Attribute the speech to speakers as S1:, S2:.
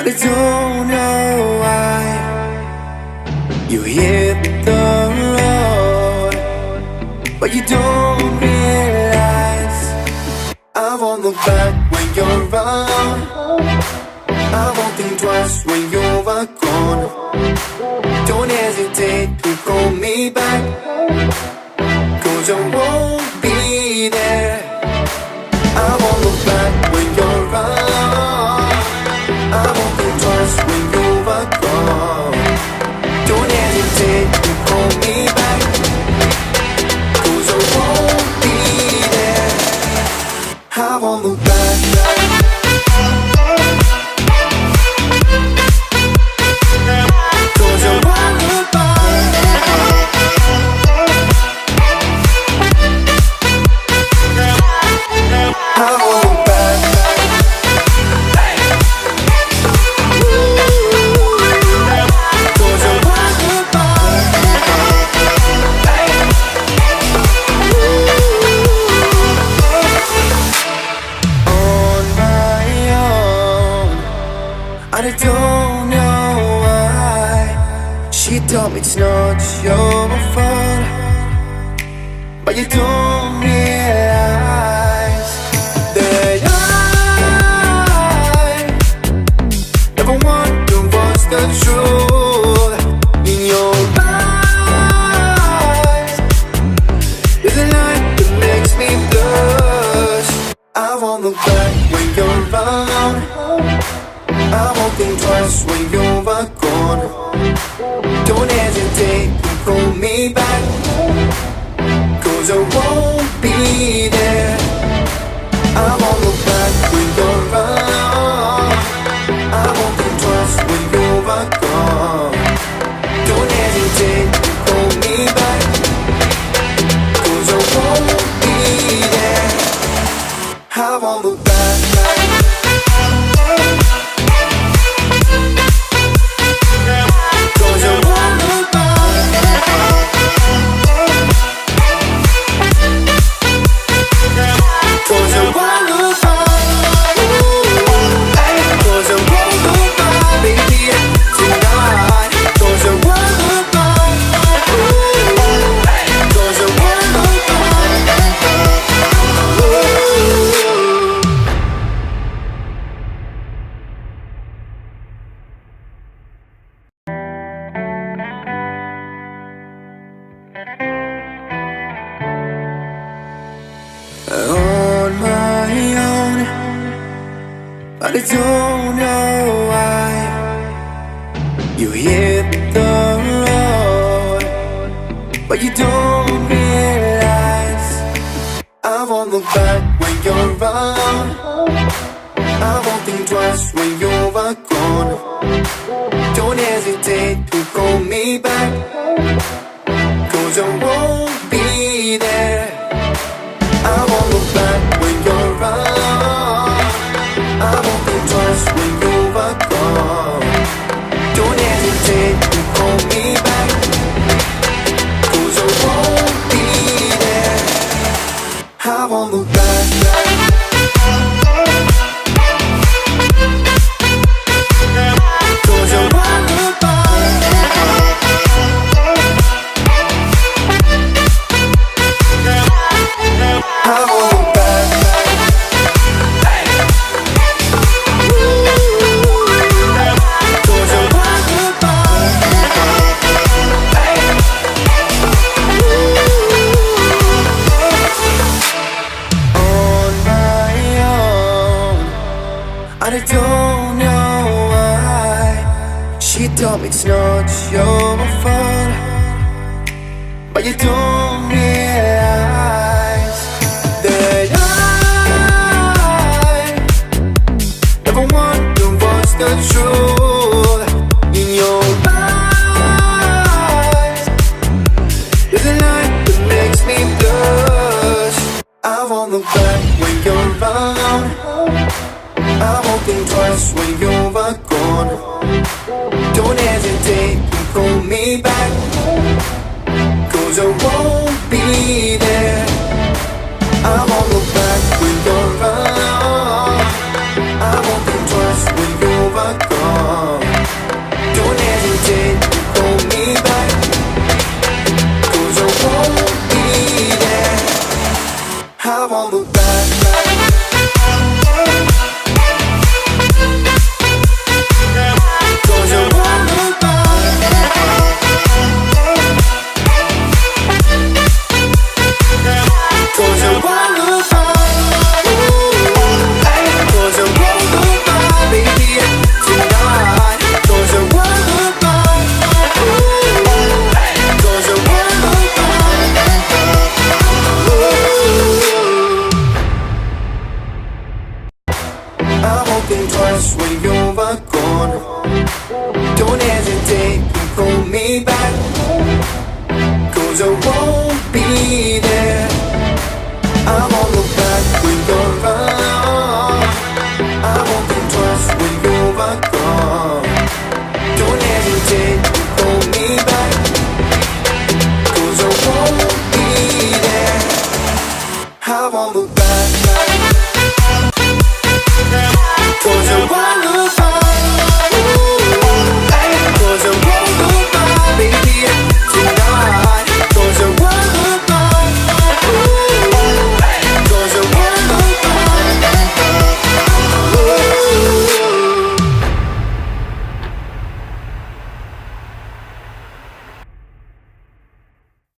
S1: I don't know why you hit the road, but you don't realize I won't look back when you're around. I won't think twice when you're gone. Don't hesitate to call me back, 'cause I won't be there. I won't look back when you're around. I won't think twice when you're gone. Don't hesitate to call me back, 'cause I won't be there. I won't look back. I don't know why she told me it's not your fault, but you don't realize that I never want to watch the truth in your eyes. There's a light that makes me blush. I won't look back when you're around. I won't think twice when you're gone. Don't hesitate to call me back, 'cause I won't be there. I won't look back when you're around. I won't think twice when you're gone. Don't hesitate to call me back, 'cause I won't be there. I won't look back. On my own, but I don't know why you hit the road, but you don't realize I won't look back when you're around. I won't think twice when you're gone. Don't hesitate to call me back, 'cause I won't be there. I won't look back when you're around. I won't think twice when you're gone. Don't hesitate to call me back, 'cause I won't be there. I won't look back. I don't know why she told me it's not your fault, but you don't realize that I never want to watch the truth in your eyes. There's a light that makes me blush. I won't look back when you're around. I won't think twice when you're gone. Don't hesitate to call me back, 'cause I won't be there. I won't look back when you're around. I won't think twice when you're gone. 'cause I won't be